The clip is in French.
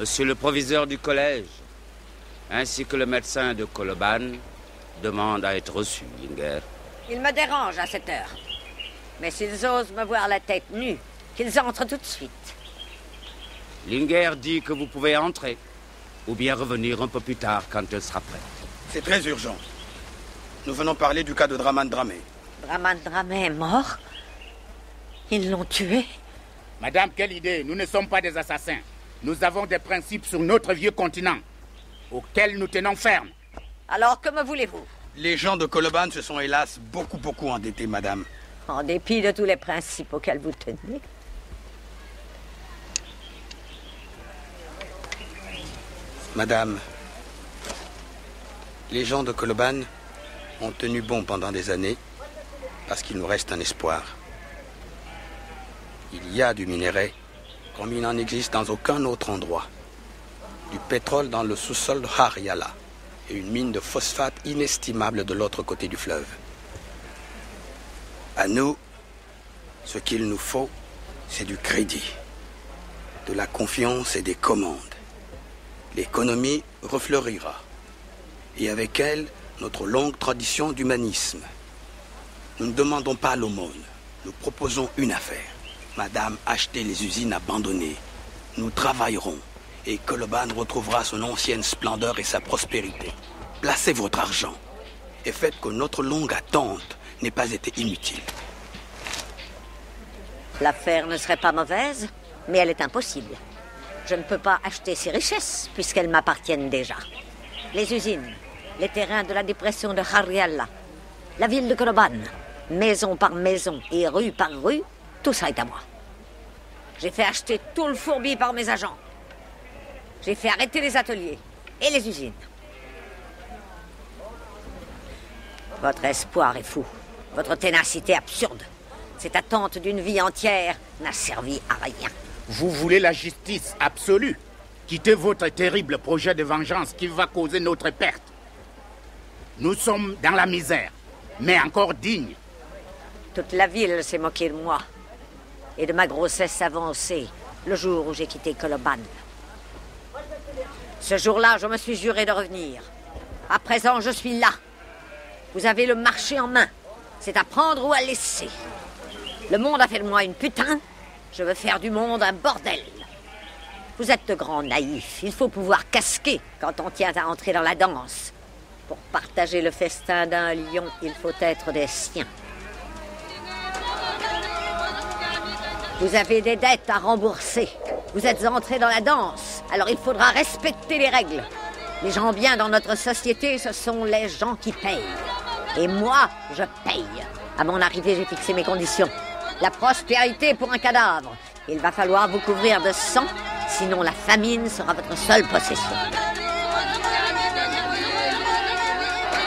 Monsieur le proviseur du collège, ainsi que le médecin de Koloban, demandent à être reçus, Linger. Ils me dérangent à cette heure. Mais s'ils osent me voir la tête nue, qu'ils entrent tout de suite. Linger dit que vous pouvez entrer, ou bien revenir un peu plus tard quand elle sera prête. C'est très urgent. Nous venons parler du cas de Draman Dramé. Draman Dramé est mort? Ils l'ont tué? Madame, quelle idée! Nous ne sommes pas des assassins. Nous avons des principes sur notre vieux continent, auxquels nous tenons ferme. Alors, que me voulez-vous? Les gens de Koloban se sont hélas beaucoup endettés, madame. En dépit de tous les principes auxquels vous tenez. Madame, les gens de Koloban ont tenu bon pendant des années parce qu'il nous reste un espoir. Il y a du minerai comme il n'en existe dans aucun autre endroit. Du pétrole dans le sous-sol de Haryala et une mine de phosphate inestimable de l'autre côté du fleuve. À nous, ce qu'il nous faut, c'est du crédit, de la confiance et des commandes. L'économie refleurira, et avec elle, notre longue tradition d'humanisme. Nous ne demandons pas l'aumône, nous proposons une affaire. Madame, achetez les usines abandonnées. Nous travaillerons, et Koloban retrouvera son ancienne splendeur et sa prospérité. Placez votre argent, et faites que notre longue attente n'ait pas été inutile. L'affaire ne serait pas mauvaise, mais elle est impossible. Je ne peux pas acheter ces richesses, puisqu'elles m'appartiennent déjà. Les usines, les terrains de la dépression de Haryala, la ville de Koloban, maison par maison et rue par rue, tout ça est à moi. J'ai fait acheter tout le fourbi par mes agents. J'ai fait arrêter les ateliers et les usines. Votre espoir est fou. Votre ténacité absurde. Cette attente d'une vie entière n'a servi à rien. Vous voulez la justice absolue. Quittez votre terrible projet de vengeance qui va causer notre perte. Nous sommes dans la misère, mais encore dignes. Toute la ville s'est moquée de moi et de ma grossesse avancée le jour où j'ai quitté Koloban. Ce jour-là, je me suis juré de revenir. À présent, je suis là. Vous avez le marché en main. C'est à prendre ou à laisser. Le monde a fait de moi une putain. Je veux faire du monde un bordel. Vous êtes de grands naïfs. Il faut pouvoir casquer quand on tient à entrer dans la danse. Pour partager le festin d'un lion, il faut être des siens. Vous avez des dettes à rembourser. Vous êtes entrés dans la danse. Alors il faudra respecter les règles. Les gens bien dans notre société, ce sont les gens qui payent. Et moi, je paye. À mon arrivée, j'ai fixé mes conditions. La prospérité pour un cadavre. Il va falloir vous couvrir de sang, sinon la famine sera votre seule possession.